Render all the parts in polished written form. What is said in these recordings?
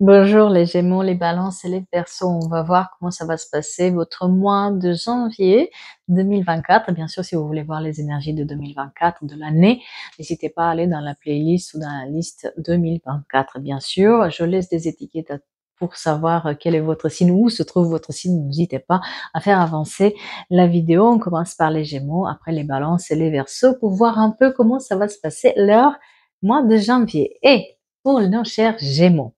Bonjour les Gémeaux, les Balances et les Verseaux. On va voir comment ça va se passer votre mois de janvier 2024. Bien sûr, si vous voulez voir les énergies de 2024, de l'année, n'hésitez pas à aller dans la playlist ou dans la liste 2024. Bien sûr, je laisse des étiquettes pour savoir quel est votre signe, où se trouve votre signe. N'hésitez pas à faire avancer la vidéo. On commence par les Gémeaux, après les Balances et les Verseaux pour voir un peu comment ça va se passer leur mois de janvier. Et pour nos chers Gémeaux,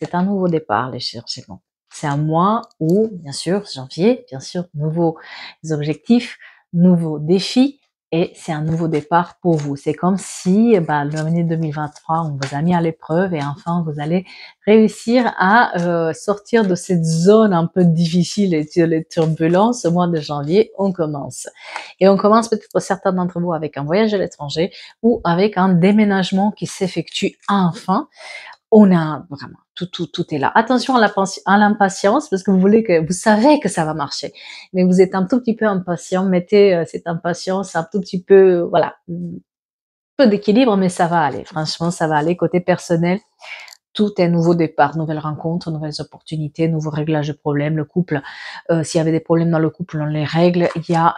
c'est un nouveau départ, les chers Gémeaux. C'est un mois où, bien sûr, janvier, bien sûr, nouveaux objectifs, nouveaux défis, et c'est un nouveau départ pour vous. C'est comme si l'année 2023, on vous a mis à l'épreuve et enfin vous allez réussir à sortir de cette zone un peu difficile et les turbulences. Au mois de janvier, on commence. Et on commence peut-être certains d'entre vous avec un voyage à l'étranger ou avec un déménagement qui s'effectue enfin. On a vraiment tout est là. Attention à l'impatience parce que vous savez que ça va marcher, mais vous êtes un tout petit peu impatient. Mettez cette impatience un tout petit peu, voilà, peu d'équilibre, mais ça va aller. Franchement, ça va aller. Côté personnel, tout est nouveau départ, nouvelles rencontres, nouvelles opportunités, nouveaux réglages de problèmes. Le couple, s'il y avait des problèmes dans le couple, on les règle. Il y a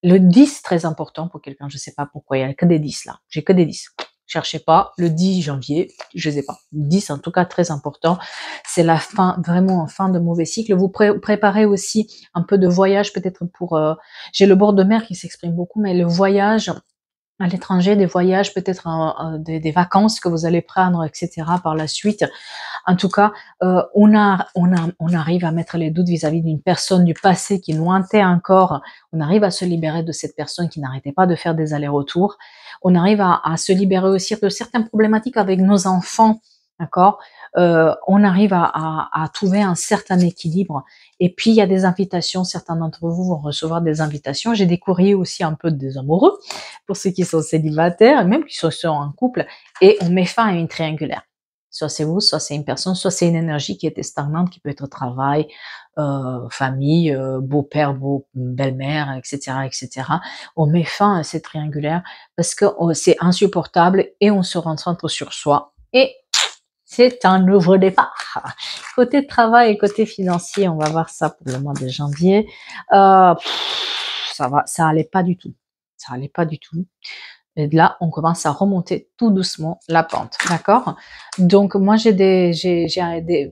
le 10, très important pour quelqu'un, je sais pas pourquoi, il y a que des 10 là. J'ai que des 10. Cherchez pas, le 10 janvier, je sais pas. 10 en tout cas très important. C'est la fin, vraiment en fin de mauvais cycle. Vous préparez aussi un peu de voyage peut-être pour, j'ai le bord de mer qui s'exprime beaucoup, mais le voyage à l'étranger, des voyages, peut-être des vacances que vous allez prendre, etc. par la suite. En tout cas, on arrive à mettre les doutes vis-à-vis d'une personne du passé qui nous hantait encore. On arrive à se libérer de cette personne qui n'arrêtait pas de faire des allers-retours. On arrive à se libérer aussi de certaines problématiques avec nos enfants, d'accord. On arrive à trouver un certain équilibre. Et puis, il y a des invitations. Certains d'entre vous vont recevoir des invitations. J'ai des courriers aussi un peu des amoureux, pour ceux qui sont célibataires, même qui sont en couple. Et on met fin à une triangulaire. Soit c'est vous, soit c'est une personne, soit c'est une énergie qui était stagnante, qui peut être travail, famille, beau-père, belle-mère, etc., etc. On met fin à cette triangulaire parce que c'est insupportable et on se concentre sur soi. Et c'est un nouveau départ. Côté travail et côté financier, on va voir ça pour le mois de janvier. Ça allait pas du tout. Ça allait pas du tout. Et là, on commence à remonter tout doucement la pente, d'accord. Donc moi,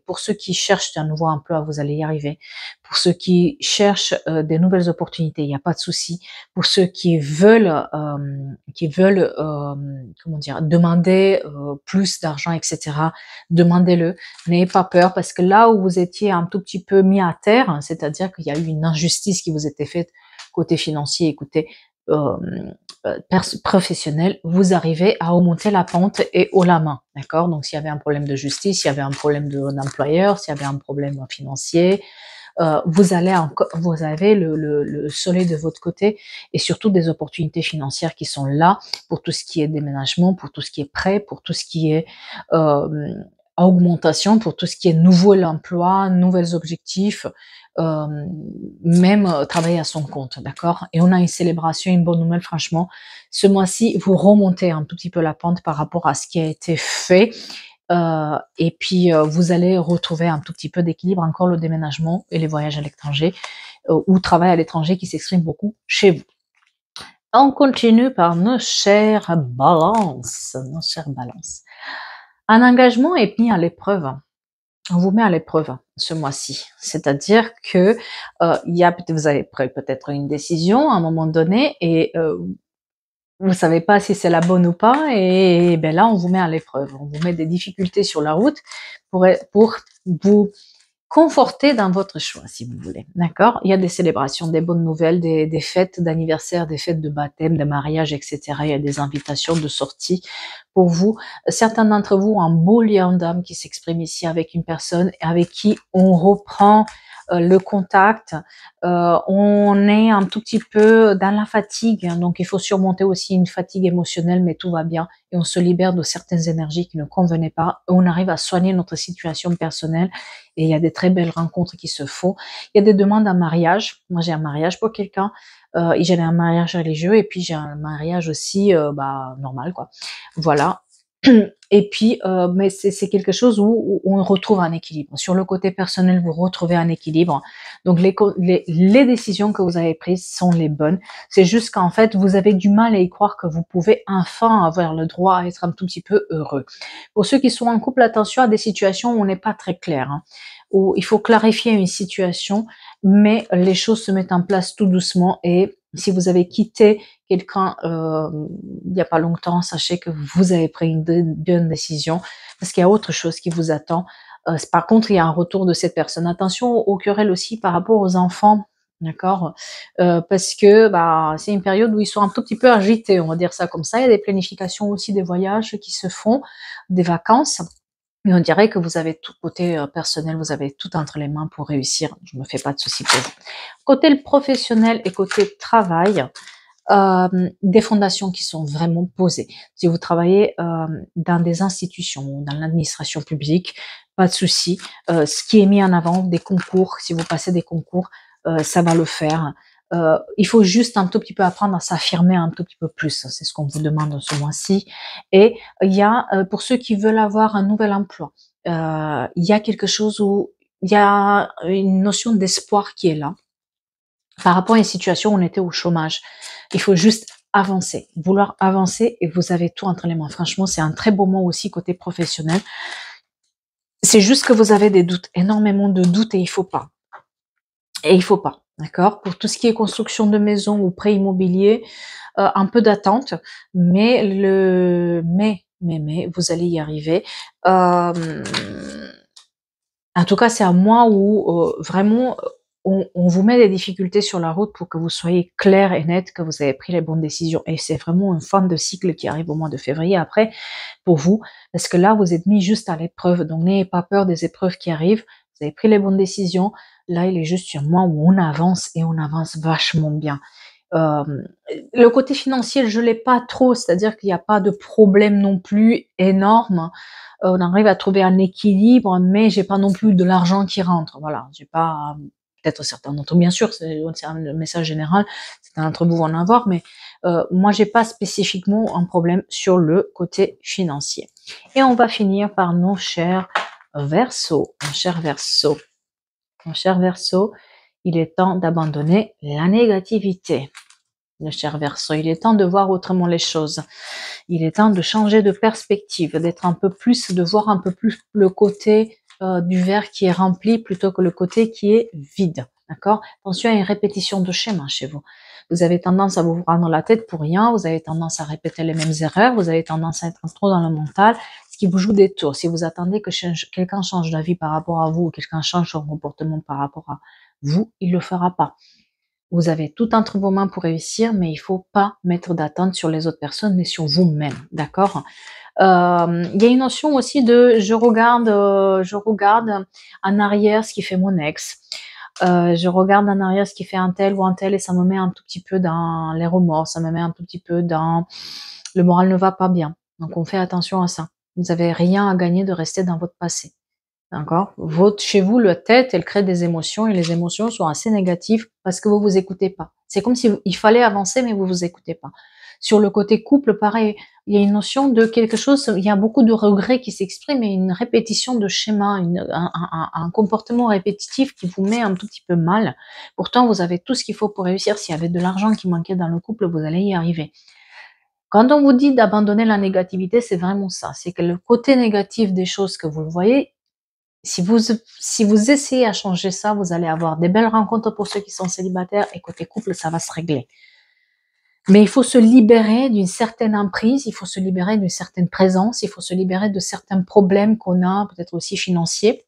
pour ceux qui cherchent un nouveau emploi, vous allez y arriver. Pour ceux qui cherchent des nouvelles opportunités, il n'y a pas de souci. Pour ceux qui veulent, comment dire, demander plus d'argent, etc., demandez-le. N'ayez pas peur parce que là où vous étiez un tout petit peu mis à terre, c'est-à-dire qu'il y a eu une injustice qui vous était faite côté financier, écoutez, euh, professionnel, vous arrivez à remonter la pente et haut la main, d'accord. Donc s'il y avait un problème de justice, s'il y avait un problème d'employeur, s'il y avait un problème financier, vous avez le soleil de votre côté et surtout des opportunités financières qui sont là pour tout ce qui est déménagement, pour tout ce qui est prêt, pour tout ce qui est euh, augmentation, pour tout ce qui est nouveau l'emploi, nouveaux objectifs, euh, même travailler à son compte, d'accord. Et on a une célébration, une bonne nouvelle, franchement. Ce mois-ci, vous remontez un tout petit peu la pente par rapport à ce qui a été fait. Et puis, vous allez retrouver un tout petit peu d'équilibre, encore le déménagement et les voyages à l'étranger, ou travail à l'étranger qui s'exprime beaucoup chez vous. On continue par nos chères balances, nos chères balances. Un engagement est mis à l'épreuve. On vous met à l'épreuve ce mois-ci. C'est-à-dire que vous avez pris peut-être une décision à un moment donné et vous savez pas si c'est la bonne ou pas et ben là on vous met à l'épreuve. On vous met des difficultés sur la route pour vous conforter dans votre choix, si vous voulez. D'accord. Il y a des célébrations, des bonnes nouvelles, des fêtes d'anniversaire, des fêtes de baptême, de mariage, etc. Il y a des invitations de sortie pour vous. Certains d'entre vous ont un beau lien d'âme qui s'exprime ici avec une personne avec qui on reprend le contact. On est un tout petit peu dans la fatigue, hein, donc il faut surmonter aussi une fatigue émotionnelle, mais tout va bien et on se libère de certaines énergies qui ne convenaient pas. On arrive à soigner notre situation personnelle et il y a des très belles rencontres qui se font. Il y a des demandes en mariage. Moi, j'ai un mariage pour quelqu'un. Et j'ai un mariage religieux et puis j'ai un mariage aussi normal, quoi. Voilà. Et puis, mais c'est quelque chose où on retrouve un équilibre. Sur le côté personnel, vous retrouvez un équilibre. Donc les décisions que vous avez prises sont les bonnes. C'est juste qu'en fait, vous avez du mal à y croire que vous pouvez enfin avoir le droit à être un tout petit peu heureux. Pour ceux qui sont en couple, attention à des situations où on n'est pas très clair, hein, où il faut clarifier une situation, mais les choses se mettent en place tout doucement. Et si vous avez quitté quelqu'un il n'y a pas longtemps, sachez que vous avez pris une bonne décision, parce qu'il y a autre chose qui vous attend. Par contre, il y a un retour de cette personne. Attention aux querelles aussi par rapport aux enfants, d'accord, parce que bah, c'est une période où ils sont un tout petit peu agités, on va dire ça comme ça. Il y a des planifications aussi des voyages qui se font, des vacances. Mais on dirait que vous avez tout côté personnel, vous avez tout entre les mains pour réussir. Je me fais pas de soucis pour vous. Côté le professionnel et côté travail, des fondations qui sont vraiment posées. Si vous travaillez dans des institutions ou dans l'administration publique, pas de souci. Ce qui est mis en avant, des concours, si vous passez des concours, ça va le faire. Il faut juste un tout petit peu apprendre à s'affirmer un tout petit peu plus. C'est ce qu'on vous demande ce mois-ci. Et il y a, pour ceux qui veulent avoir un nouvel emploi, il y a quelque chose où il y a une notion d'espoir qui est là. Par rapport à une situation où on était au chômage, il faut juste avancer, vouloir avancer et vous avez tout entre les mains. Franchement, c'est un très beau mot aussi côté professionnel. C'est juste que vous avez des doutes, énormément de doutes et il faut pas. Et il faut pas, d'accord? Pour tout ce qui est construction de maison ou prêt immobilier, un peu d'attente, mais vous allez y arriver. En tout cas, c'est un mois où vraiment on vous met des difficultés sur la route pour que vous soyez clair et net, que vous avez pris les bonnes décisions. Et c'est vraiment une fin de cycle qui arrive au mois de février après pour vous, parce que là, vous êtes mis juste à l'épreuve. Donc, n'ayez pas peur des épreuves qui arrivent. Vous avez pris les bonnes décisions. Là, il est juste un mois où on avance et on avance vachement bien. Euh, le côté financier, je l'ai pas trop, c'est-à-dire qu'il n'y a pas de problème non plus énorme. On arrive à trouver un équilibre, mais j'ai pas non plus de l'argent qui rentre. Voilà, j'ai pas, peut-être certains d'entre vous, bien sûr, c'est un message général, certains d'entre vous vont en avoir, mais moi j'ai pas spécifiquement un problème sur le côté financier. Et on va finir par nos chers Verseaux, mon cher Verseau. Mon cher Verseau, il est temps d'abandonner la négativité. Le cher Verseau, il est temps de voir autrement les choses. Il est temps de changer de perspective, d'être un peu plus, de voir un peu plus le côté du verre qui est rempli plutôt que le côté qui est vide. D'accord? Attention à une répétition de schéma chez vous. Vous avez tendance à vous prendre la tête pour rien, vous avez tendance à répéter les mêmes erreurs, vous avez tendance à être trop dans le mental, ce qui vous joue des tours. Si vous attendez que quelqu'un change d'avis par rapport à vous, ou quelqu'un change son comportement par rapport à vous, il le fera pas. Vous avez tout entre vos mains pour réussir, mais il faut pas mettre d'attente sur les autres personnes, mais sur vous-même, d'accord? Il y a une notion aussi de je regarde en arrière ce qui fait mon ex. Je regarde en arrière ce qui fait un tel ou un tel et ça me met un tout petit peu dans les remords, ça me met un tout petit peu dans le moral ne va pas bien. Donc on fait attention à ça. Vous avez rien à gagner de rester dans votre passé. D'accord? Chez vous, la tête, elle crée des émotions et les émotions sont assez négatives parce que vous vous écoutez pas. C'est comme si il fallait avancer, mais vous vous écoutez pas. Sur le côté couple, pareil, il y a une notion de quelque chose, il y a beaucoup de regrets qui s'expriment et une répétition de schéma, un comportement répétitif qui vous met un tout petit peu mal. Pourtant, vous avez tout ce qu'il faut pour réussir. S'il y avait de l'argent qui manquait dans le couple, vous allez y arriver. Quand on vous dit d'abandonner la négativité, c'est vraiment ça. C'est que le côté négatif des choses que vous le voyez, si vous essayez à changer ça, vous allez avoir des belles rencontres pour ceux qui sont célibataires et côté couple, ça va se régler. Mais il faut se libérer d'une certaine emprise, il faut se libérer d'une certaine présence, il faut se libérer de certains problèmes qu'on a, peut-être aussi financiers,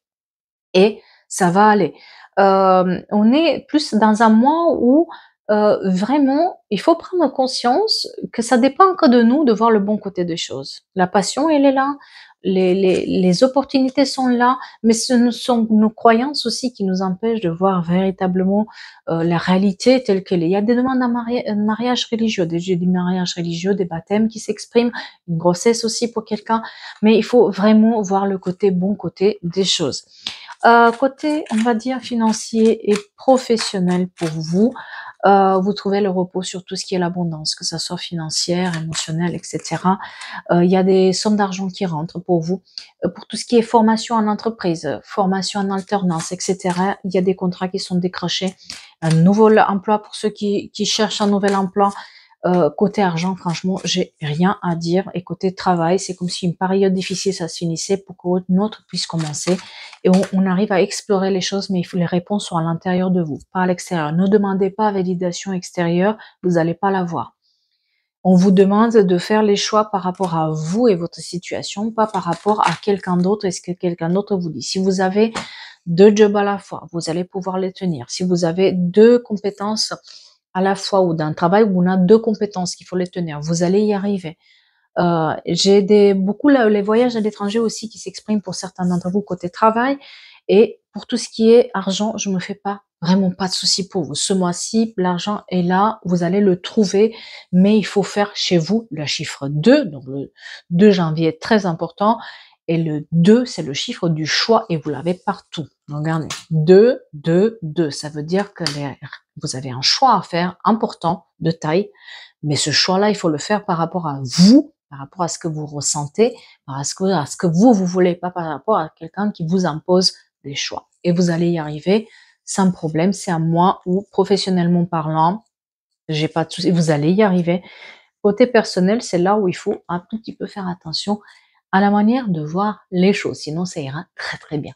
et ça va aller. On est plus dans un mois où vraiment, il faut prendre conscience que ça dépend que de nous de voir le bon côté des choses. La passion, elle est là, les opportunités sont là, mais ce sont nos croyances aussi qui nous empêchent de voir véritablement la réalité telle qu'elle est. Il y a des demandes de mariage religieux, des mariages religieux, des baptêmes qui s'expriment, une grossesse aussi pour quelqu'un, mais il faut vraiment voir le côté bon côté des choses. Côté, on va dire, financier et professionnel pour vous, Vous trouvez le repos sur tout ce qui est l'abondance, que ça soit financière, émotionnelle, etc. Il y a des sommes d'argent qui rentrent pour vous. Pour tout ce qui est formation en entreprise, formation en alternance, etc. Il y a des contrats qui sont décrochés. Un nouveau emploi pour ceux qui cherchent un nouvel emploi. Côté argent, franchement, j'ai rien à dire. Et côté travail, c'est comme si une période difficile, ça se finissait pour qu'une autre puisse commencer. Et on arrive à explorer les choses, mais il faut les réponses sont à l'intérieur de vous, pas à l'extérieur. Ne demandez pas validation extérieure, vous n'allez pas l'avoir. On vous demande de faire les choix par rapport à vous et votre situation, pas par rapport à quelqu'un d'autre et ce que quelqu'un d'autre vous dit. Si vous avez 2 jobs à la fois, vous allez pouvoir les tenir. Si vous avez 2 compétences à la fois ou d'un travail où on a 2 compétences qu'il faut les tenir, vous allez y arriver. J'ai beaucoup les voyages à l'étranger aussi qui s'expriment pour certains d'entre vous côté travail et pour tout ce qui est argent, je me fais vraiment pas de soucis pour vous. Ce mois-ci, l'argent est là, vous allez le trouver, mais il faut faire chez vous le chiffre 2, donc le 2 janvier est très important et le 2, c'est le chiffre du choix et vous l'avez partout. Donc regardez, 2, 2, 2, ça veut dire que vous avez un choix à faire important, de taille, mais ce choix-là, il faut le faire par rapport à vous, par rapport à ce que vous ressentez, à ce que vous voulez, pas par rapport à quelqu'un qui vous impose des choix. Et vous allez y arriver sans problème, c'est à moi ou professionnellement parlant, j'ai pas de souci, vous allez y arriver. Côté personnel, c'est là où il faut un tout petit peu faire attention à la manière de voir les choses, sinon ça ira très très bien.